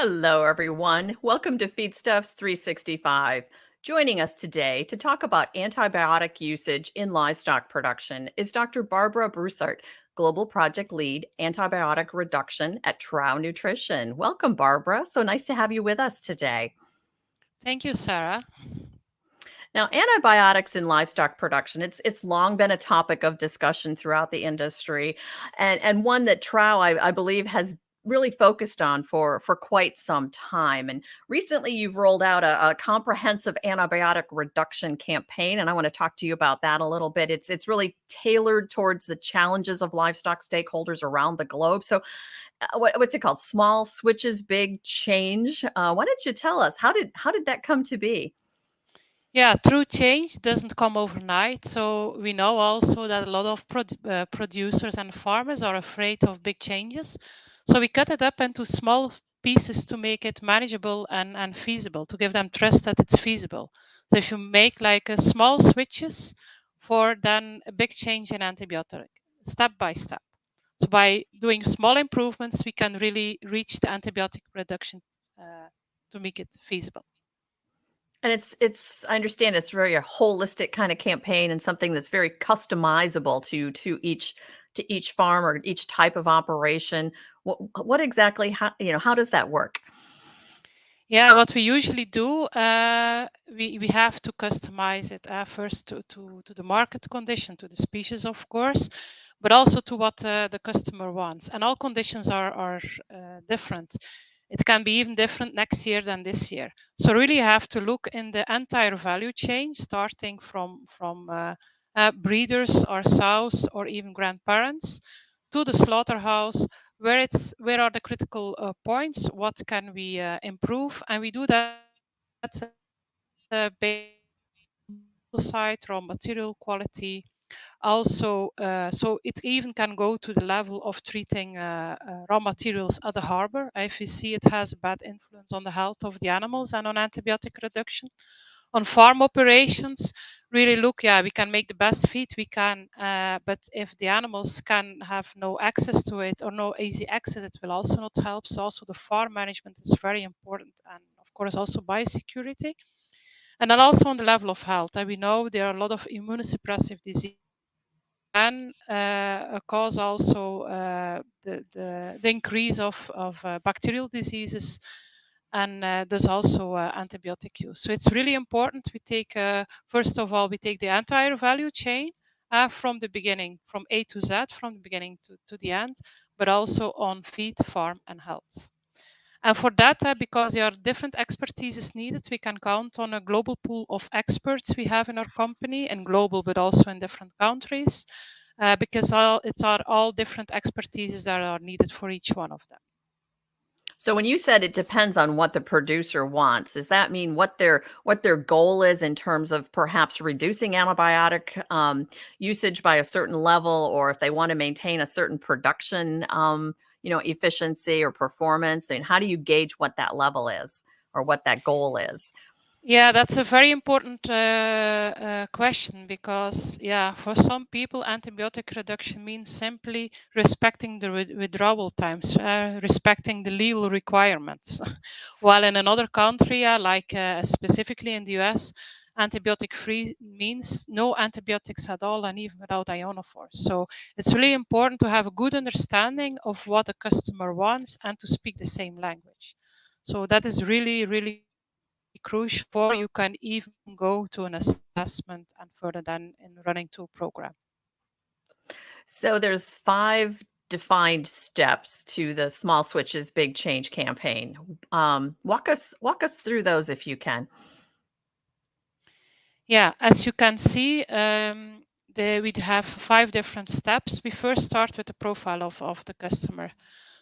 Hello, everyone. Welcome to Feedstuffs 365. Joining us today to talk about antibiotic usage in livestock production is Dr. Barbara Brustaert, Global Project Lead, Antibiotic Reduction at Trouw Nutrition. Welcome, Barbara. So nice to have you with us today. Thank you, Sarah. Now, antibiotics in livestock production, it's long been a topic of discussion throughout the industry, and one that Trouw, I believe, has really focused on for quite some time. And recently, you've rolled out a comprehensive antibiotic reduction campaign, and I want to talk to you about that a little bit. It's really tailored towards the challenges of livestock stakeholders around the globe. So, what's it called? Small switches, big change. Why don't you tell us how did that come to be? Yeah, true change doesn't come overnight. So we know also that a lot of producers and farmers are afraid of big changes. So we cut it up into small pieces to make it manageable and feasible, to give them trust that it's feasible. So if you make like a small switches for then a big change in antibiotic, step by step. So by doing small improvements, we can really reach the antibiotic reduction to make it feasible. And it's I understand it's very a holistic kind of campaign and something that's very customizable to each farm or each type of operation. What exactly how does that work? Yeah, what we usually do, we have to customize it first to the market condition, to the species, of course, but also to what the customer wants. And all conditions are different. It can be even different next year than this year. So really you have to look in the entire value chain, starting from breeders or sows or even grandparents to the slaughterhouse, where are the critical points, what can we improve, and we do that based on side raw material quality. Also, so it even can go to the level of treating raw materials at the harbor if we see it has a bad influence on the health of the animals, and on antibiotic reduction. On farm operations, really look, yeah, we can make the best feed we can, but if the animals can have no access to it or no easy access, it will also not help. So also the farm management is very important, and of course also biosecurity. And then also on the level of health, and we know there are a lot of immunosuppressive diseases and cause also the increase of bacterial diseases, and there's also antibiotic use. So it's really important we take, first of all, we take the entire value chain from the beginning, from A to Z, from the beginning to the end, but also on feed, farm, and health. And for that, because there are different expertises needed, we can count on a global pool of experts we have in our company, and global, but also in different countries, because it's all different expertises that are needed for each one of them. So when you said it depends on what the producer wants, does that mean what their goal is in terms of perhaps reducing antibiotic usage by a certain level, or if they want to maintain a certain production, efficiency or performance? And how do you gauge what that level is or what that goal is? Yeah, that's a very important question, because, yeah, for some people, antibiotic reduction means simply respecting the withdrawal times, respecting the legal requirements. While in another country, like specifically in the US, antibiotic free means no antibiotics at all, and even without ionophores. So it's really important to have a good understanding of what the customer wants and to speak the same language. So that is really, really crucial before you can even go to an assessment and further than in running to a program. So there's 5 defined steps to the small switches, big change campaign. Walk us through those if you can. Yeah, as you can see, we have 5 different steps. We first start with the profile of the customer.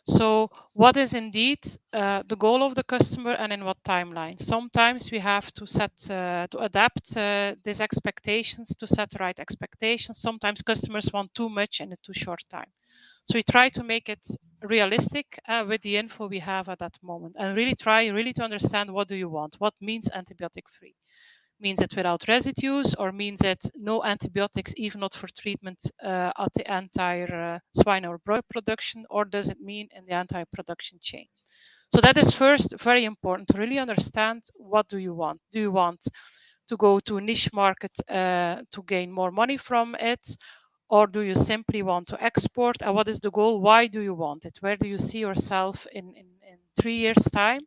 So what is indeed the goal of the customer, and in what timeline? Sometimes we have to to adapt these expectations, to set the right expectations. Sometimes customers want too much in a too short time. So we try to make it realistic with the info we have at that moment, and really try to understand, what do you want? What means antibiotic free? Means it without residues, or means it no antibiotics, even not for treatment at the entire swine or broiler production, or does it mean in the entire production chain? So that is first very important to really understand what do you want. Do you want to go to a niche market to gain more money from it? Or do you simply want to export? And what is the goal? Why do you want it? Where do you see yourself in 3 years' time?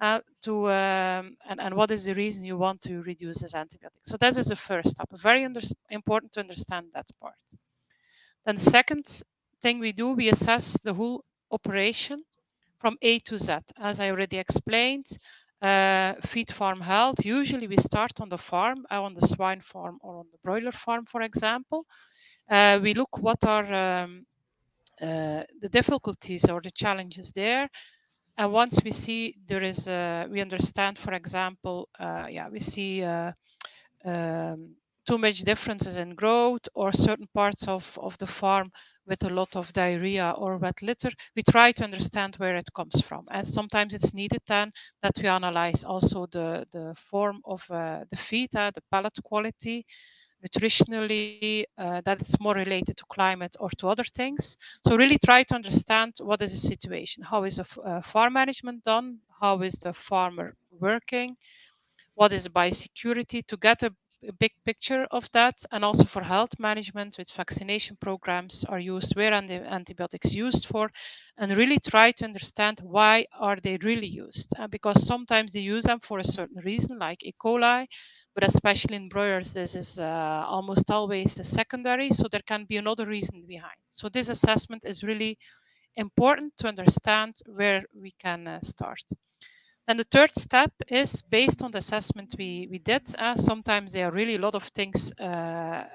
And what is the reason you want to reduce this antibiotic? So that is the first step. Very important to understand that part. Then the second thing we do, we assess the whole operation from A to Z. As I already explained, feed farm health. Usually we start on the farm, on the swine farm or on the broiler farm, for example. We look what are the difficulties or the challenges there. And once we see there is, we understand, for example, we see too much differences in growth or certain parts of the farm with a lot of diarrhea or wet litter, we try to understand where it comes from. And sometimes it's needed then that we analyze also the form of the feed, the pellet quality, nutritionally, that it's more related to climate or to other things. So really try to understand what is the situation. How is farm management done? How is the farmer working? What is the biosecurity, to get a big picture of that, and also for health management, which vaccination programs are used, where are the antibiotics used for, and really try to understand why are they really used, because sometimes they use them for a certain reason, like E. coli, but especially in broilers, this is almost always the secondary, so there can be another reason behind. So this assessment is really important to understand where we can start. And the third step is based on the assessment we did. Sometimes there are really a lot of things that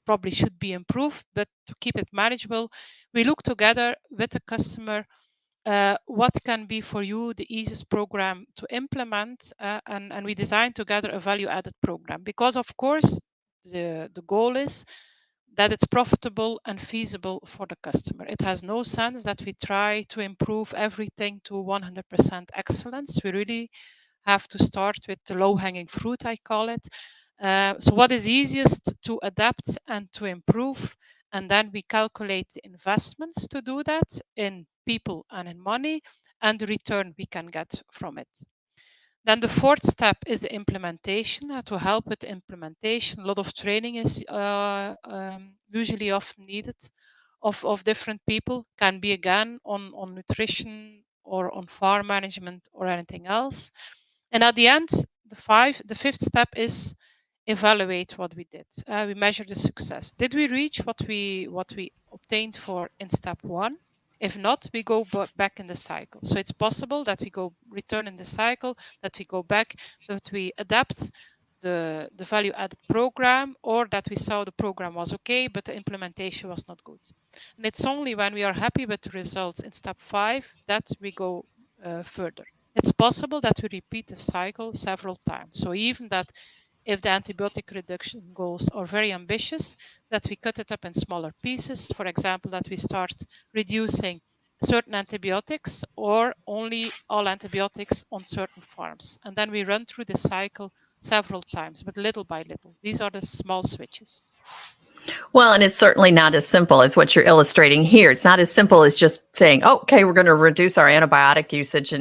probably should be improved, but to keep it manageable, we look together with the customer what can be for you the easiest program to implement, and we design together a value-added program. Because of course, the goal is that it's profitable and feasible for the customer. It has no sense that we try to improve everything to 100% excellence. We really have to start with the low-hanging fruit, I call it. So what is easiest to adapt and to improve, and then we calculate the investments to do that in people and in money, and the return we can get from it. Then the fourth step is the implementation. To help with the implementation, a lot of training is usually often needed of different people. Can be again on nutrition or on farm management or anything else. And at the end, the fifth step is evaluate what we did. We measure the success. Did we reach what we obtained for in step 1? If not, we go back in the cycle. So it's possible that we return in the cycle, that we go back, that we adapt the value-added program, or that we saw the program was okay, but the implementation was not good. And it's only when we are happy with the results in step 5 that we go further. It's possible that we repeat the cycle several times. So even that if the antibiotic reduction goals are very ambitious, that we cut it up in smaller pieces. For example, that we start reducing certain antibiotics or only all antibiotics on certain farms. And then we run through the cycle several times, but little by little. These are the small switches. Well, and it's certainly not as simple as what you're illustrating here. It's not as simple as just saying, oh, okay, we're going to reduce our antibiotic usage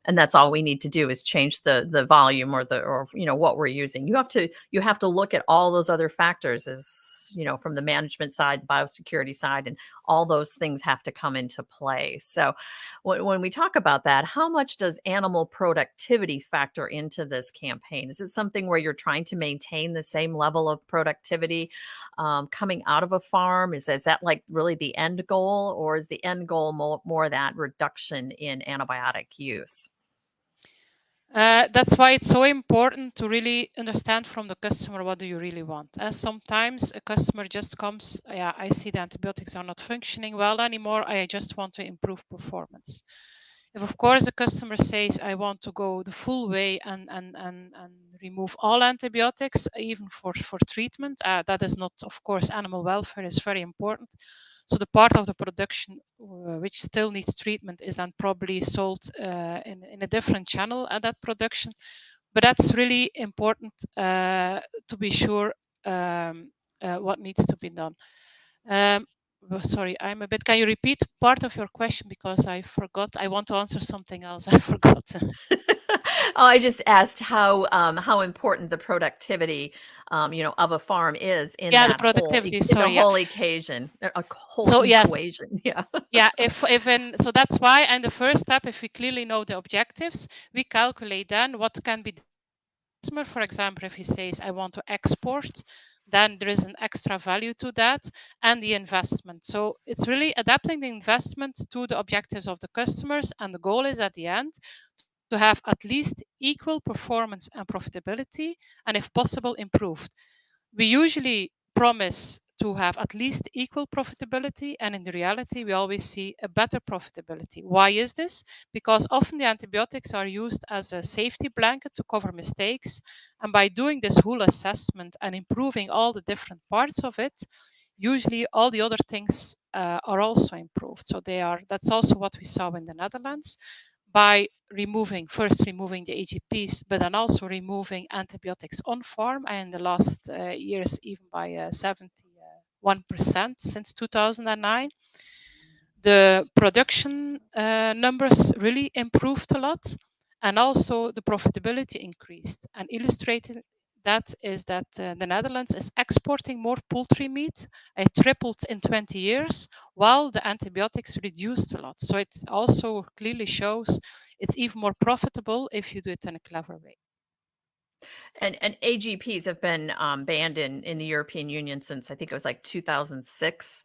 and that's all we need to do is change the volume or what we're using. You have to look at all those other factors as, from the management side, the biosecurity side, and all those things have to come into play. So when we talk about that, how much does animal productivity factor into this campaign? Is it something where you're trying to maintain the same level of productivity coming out of a farm? Is that like really the end goal, or is the end goal more that reduction in antibiotic use? That's why it's so important to really understand from the customer, what do you really want? As sometimes a customer just comes, yeah, I see the antibiotics are not functioning well anymore. I just want to improve performance. If of course the customer says, I want to go the full way and remove all antibiotics, even for treatment, that is not, of course, animal welfare is very important. So the part of the production which still needs treatment is then probably sold in a different channel at that production. But that's really important to be sure what needs to be done. Sorry, I'm a bit. Can you repeat part of your question because I forgot? I want to answer something else. I forgot. Oh, I just asked how important the productivity, of a farm is in Yeah, the that whole productivity. in the Sorry. Yeah. whole equation, a whole So yes, equation. Yeah. yeah. If in so that's why. And the first step, if we clearly know the objectives, we calculate then what can be customer. For example, if he says, I want to export, then there is an extra value to that and the investment. So it's really adapting the investment to the objectives of the customers. And the goal is at the end to have at least equal performance and profitability, and if possible, improved. We usually promise to have at least equal profitability, and in the reality, we always see a better profitability. Why is this? Because often the antibiotics are used as a safety blanket to cover mistakes, and by doing this whole assessment and improving all the different parts of it, usually all the other things are also improved. So that's also what we saw in the Netherlands by first removing the AGPs, but then also removing antibiotics on farm, and in the last years even by 71% since 2009. The production numbers really improved a lot, and also the profitability increased. And illustrating that is that the Netherlands is exporting more poultry meat. It tripled in 20 years, while the antibiotics reduced a lot. So it also clearly shows it's even more profitable if you do it in a clever way. And AGPs have been banned in the European Union since I think it was like 2006.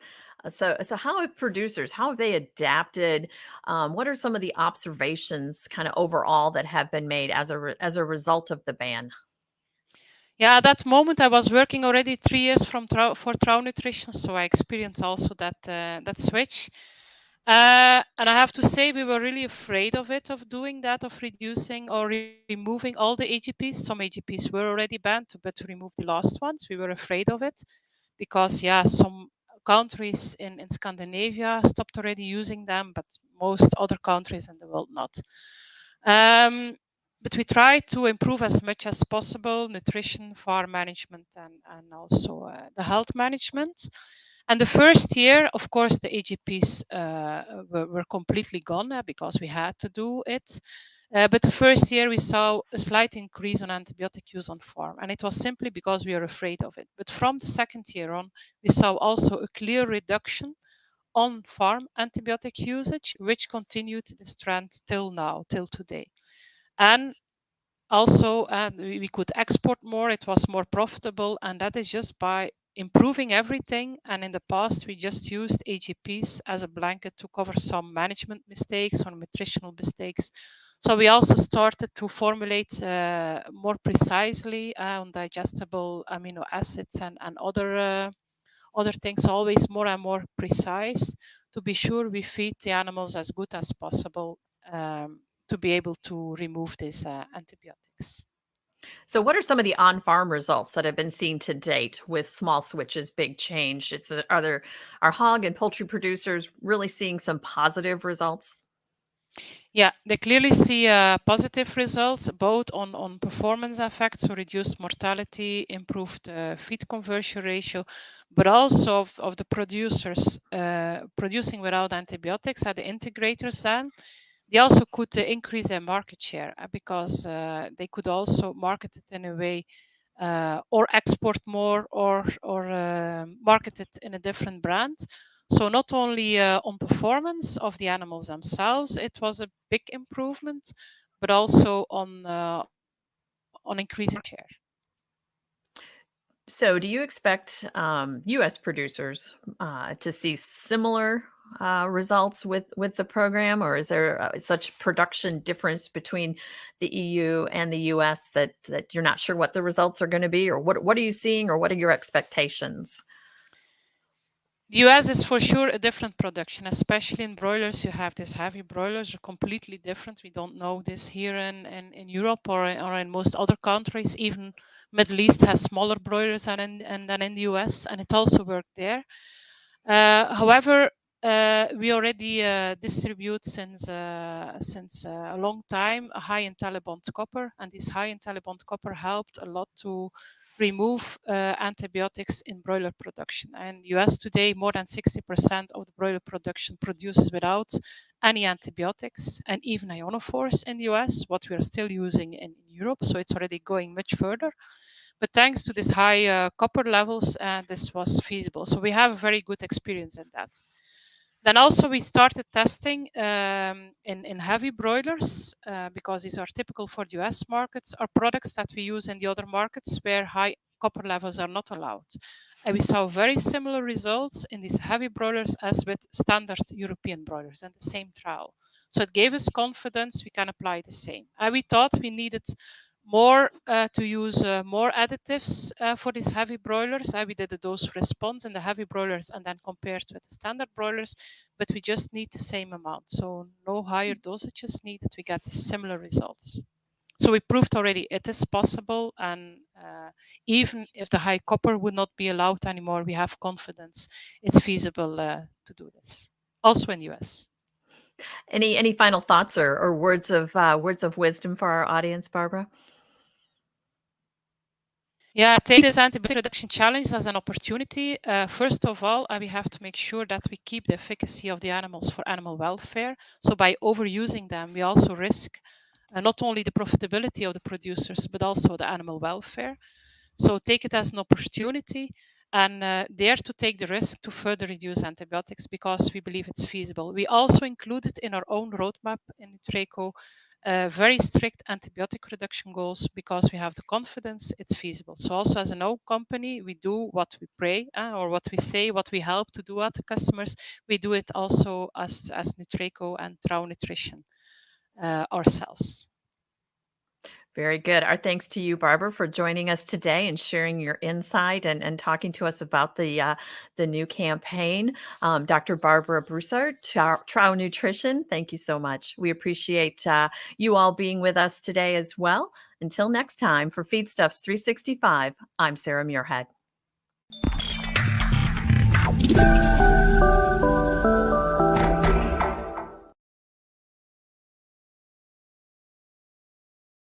So how have they adapted? What are some of the observations kind of overall that have been made as a result of the ban? Yeah, at that moment I was working already 3 years for Trouw Nutrition, so I experienced also that switch. And I have to say, we were really afraid of it, of doing that, of reducing or removing all the AGPs. Some AGPs were already banned, but to remove the last ones, we were afraid of it because, yeah, some countries in Scandinavia stopped already using them, but most other countries in the world not. But we try to improve as much as possible nutrition, farm management, and also the health management. And the first year, of course, the AGPs were completely gone because we had to do it. But the first year we saw a slight increase on antibiotic use on farm, and it was simply because we were afraid of it. But from the second year on, we saw also a clear reduction on farm antibiotic usage, which continued this trend till now, till today. And also, we could export more, it was more profitable, and that is just by improving everything. And in the past, we just used AGPs as a blanket to cover some management mistakes or nutritional mistakes. So we also started to formulate more precisely on digestible amino acids and other things, always more and more precise, to be sure we feed the animals as good as possible to be able to remove these antibiotics. So what are some of the on-farm results that have been seen to date with small switches, big change? Are hog and poultry producers really seeing some positive results? Yeah, they clearly see positive results both on performance effects, so reduced mortality, improved feed conversion ratio, but also of the producers producing without antibiotics at the integrators then. They also could increase their market share because they could also market it in a way or export more or market it in a different brand. So not only on performance of the animals themselves, it was a big improvement, but also on increasing share. So do you expect US producers to see similar results with the program, or is there such production difference between the EU and the US that you're not sure what the results are going to be, or what are you seeing, or what are your expectations? The US is for sure a different production, especially in broilers. You have these heavy broilers are completely different. We don't know this here in Europe or in most other countries. Even Middle East has smaller broilers than in the US, and it also worked there. However, we already distribute since a long time a high IntelliBond copper, and this high IntelliBond copper helped a lot to remove antibiotics in broiler production. And US today, more than 60% of the broiler production produces without any antibiotics and even ionophores in the US, what we are still using in Europe. So it's already going much further. But thanks to this high copper levels, this was feasible. So we have a very good experience in that. Then also we started testing in heavy broilers because these are typical for the US markets, are products that we use in the other markets where high copper levels are not allowed. And we saw very similar results in these heavy broilers as with standard European broilers and the same trial. So it gave us confidence we can apply the same. And we thought we needed more to use more additives for these heavy broilers. We did a dose response in the heavy broilers and then compared with the standard broilers, but we just need the same amount. So no higher dosages needed. We get similar results. So we proved already it is possible, and even if the high copper would not be allowed anymore, we have confidence it's feasible to do this. Also in US. Any final thoughts or words of wisdom for our audience, Barbara? Yeah, take this antibiotic reduction challenge as an opportunity. First of all, we have to make sure that we keep the efficacy of the animals for animal welfare. So by overusing them, we also risk not only the profitability of the producers, but also the animal welfare. So take it as an opportunity and dare to take the risk to further reduce antibiotics because we believe it's feasible. We also included in our own roadmap in Nutreco very strict antibiotic reduction goals because we have the confidence it's feasible. So also as an own company, we do what we pray or what we say, what we help to do at the customers. We do it also as Nutreco and Trouw Nutrition ourselves. Very good. Our thanks to you, Barbara, for joining us today and sharing your insight and talking to us about the new campaign. Dr. Barbara Brustaert, Trouw Nutrition, thank you so much. We appreciate you all being with us today as well. Until next time, for Feedstuffs 365, I'm Sarah Muirhead.